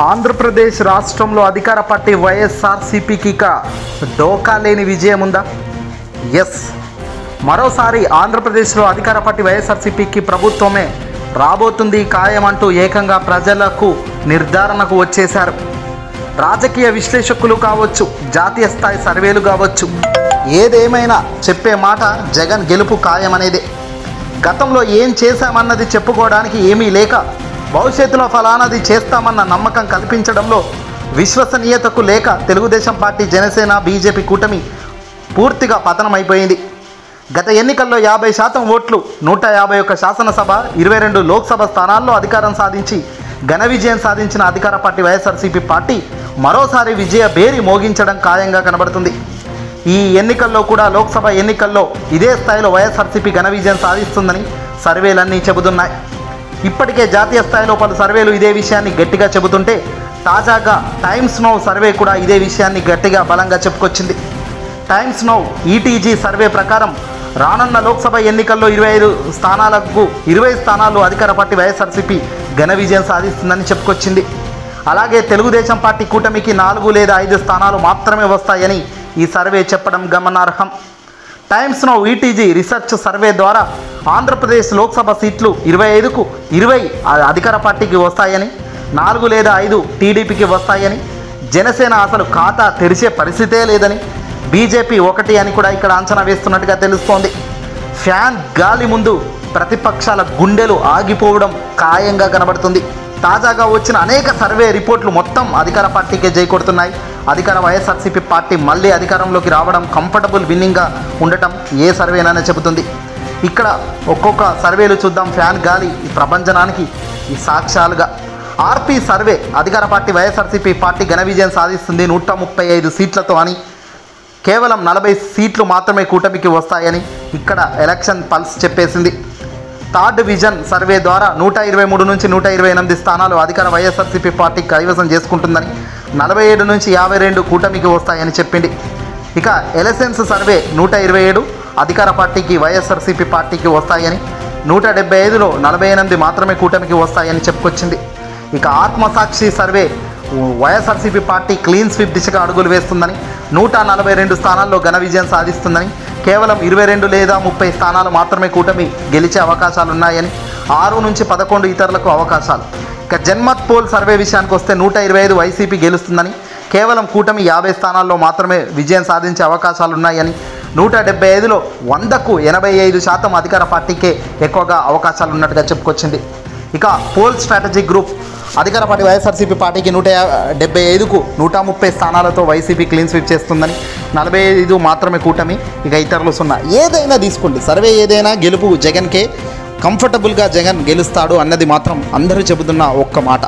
ఆంధ్రప్రదేశ్ రాష్ట్రంలో అధికార పార్టీ వైఎస్ఆర్సీపీకి ఇక డోకా లేని విజయం ఉందా? ఎస్, మరోసారి ఆంధ్రప్రదేశ్లో అధికార పార్టీ వైఎస్ఆర్సీపీకి ప్రభుత్వమే రాబోతుంది ఖాయమంటూ ఏకంగా ప్రజలకు నిర్ధారణకు వచ్చేశారు. రాజకీయ విశ్లేషకులు కావచ్చు, జాతీయ స్థాయి సర్వేలు కావచ్చు, ఏదేమైనా చెప్పే మాట జగన్ గెలుపు ఖాయమనేదే. గతంలో ఏం చేశామన్నది చెప్పుకోవడానికి ఏమీ లేక భవిష్యత్తులో ఫలానాది చేస్తామన్న నమ్మకం కల్పించడంలో విశ్వసనీయతకు లేక తెలుగుదేశం పార్టీ, జనసేన, బీజేపీ కూటమి పూర్తిగా పతనమైపోయింది. గత ఎన్నికల్లో 50% ఓట్లు, 151 శాసనసభ, 22 లోక్సభ స్థానాల్లో అధికారం సాధించి ఘన విజయం సాధించిన అధికార పార్టీ వైఎస్ఆర్సీపీ పార్టీ మరోసారి విజయ భేరి మోగించడం ఖాయంగా కనబడుతుంది. ఈ ఎన్నికల్లో కూడా లోక్సభ ఎన్నికల్లో ఇదే స్థాయిలో వైఎస్ఆర్సీపీ ఘన విజయం సాధిస్తుందని సర్వేలన్నీ చెబుతున్నాయి. ఇప్పటికే జాతీయ స్థాయిలో పలు సర్వేలు ఇదే విషయాన్ని గట్టిగా చెబుతుంటే తాజాగా టైమ్స్ నౌ సర్వే కూడా ఇదే విషయాన్ని గట్టిగా బలంగా చెప్పుకొచ్చింది. టైమ్స్ నౌ ఈటీజీ సర్వే ప్రకారం రానున్న లోక్సభ ఎన్నికల్లో 25 స్థానాలకు 20 స్థానాలు అధికార పార్టీ వైఎస్ఆర్సీపీ ఘన విజయం సాధిస్తుందని చెప్పుకొచ్చింది. అలాగే తెలుగుదేశం పార్టీ కూటమికి 4 లేదా 5 స్థానాలు మాత్రమే వస్తాయని ఈ సర్వే చెప్పడం గమనార్హం. Times now ETG research survey ద్వారా ఆంధ్రప్రదేశ్ లోక్సభ సీట్లు 25కు 20 అధికార పార్టీకి వస్తాయని, 4 లేదా 5 టీడీపీకి వస్తాయని, జనసేన అసలు ఖాతా తెరిచే పరిస్థితే లేదని, బీజేపీ 1 అని కూడా ఇక్కడ అంచనా వేస్తున్నట్టుగా తెలుస్తోంది. ఫ్యాన్ గాలి ముందు ప్రతిపక్షాల గుండెలు ఆగిపోవడం ఖాయంగా కనబడుతుంది. తాజాగా వచ్చిన అనేక సర్వే రిపోర్ట్లు మొత్తం అధికార పార్టీకే జై కొడుతున్నాయి. అధికార వైఎస్ఆర్సీపీ పార్టీ మళ్ళీ అధికారంలోకి రావడం కంఫర్టబుల్ విన్నింగ్గా ఉండటం ఏ సర్వేనైనా చెబుతుంది. ఇక్కడ ఒక్కొక్క సర్వేలు చూద్దాం. ఫ్యాన్ గాలి ఈ ప్రభంజనానికి ఈ సాక్ష్యాలుగా ఆర్పీ సర్వే అధికార పార్టీ వైఎస్ఆర్సీపీ పార్టీ ఘన విజయం సాధిస్తుంది 135 సీట్లతో అని, కేవలం 40 సీట్లు మాత్రమే కూటమికి వస్తాయని ఇక్కడ ఎలక్షన్ పల్స్ చెప్పేసింది. థర్డ్ విజన్ సర్వే ద్వారా 123 నుంచి 128 స్థానాలు అధికార వైఎస్ఆర్సీపీ పార్టీ కైవసం చేసుకుంటుందని, 47 నుంచి 52 కూటమికి వస్తాయని చెప్పింది. ఇక ఎలసెన్స్ సర్వే 127 అధికార పార్టీకి వైఎస్ఆర్సీపీ పార్టీకి వస్తాయని, 175లో 48 మాత్రమే కూటమికి వస్తాయని చెప్పుకొచ్చింది. ఇక Aatmasakshi survey YSRCP party clean sweep దిశగా అడుగులు వేస్తుందని, 142 స్థానాల్లో ఘన విజయం సాధిస్తుందని, కేవలం 22 లేదా 30 స్థానాలు మాత్రమే కూటమి గెలిచే అవకాశాలున్నాయని, 6 నుంచి 11 ఇతరులకు అవకాశాలు. ఇక జన్మత్ పోల్ సర్వే విషయానికి వస్తే 125 వైసీపీ గెలుస్తుందని, కేవలం కూటమి 50 స్థానాల్లో మాత్రమే విజయం సాధించే అవకాశాలున్నాయని, 175లో 100కు 85% అధికార పార్టీకే ఎక్కువగా అవకాశాలు ఉన్నట్టుగా చెప్పుకొచ్చింది. ఇక పోల్ స్ట్రాటజీ గ్రూప్ అధికార పార్టీ వైఎస్ఆర్సీపీ పార్టీకి 175కు 130 స్థానాలతో వైసీపీ క్లీన్ స్వీప్ చేస్తుందని, 45 మాత్రమే కూటమి, ఇక ఇతరులు 0. ఏదైనా తీసుకోండి, సర్వే ఏదైనా గెలుపు జగన్కే, కంఫర్టబుల్గా జగన్ గెలుస్తాడు అన్నది మాత్రం అందరూ చెబుతున్న ఒక్క మాట.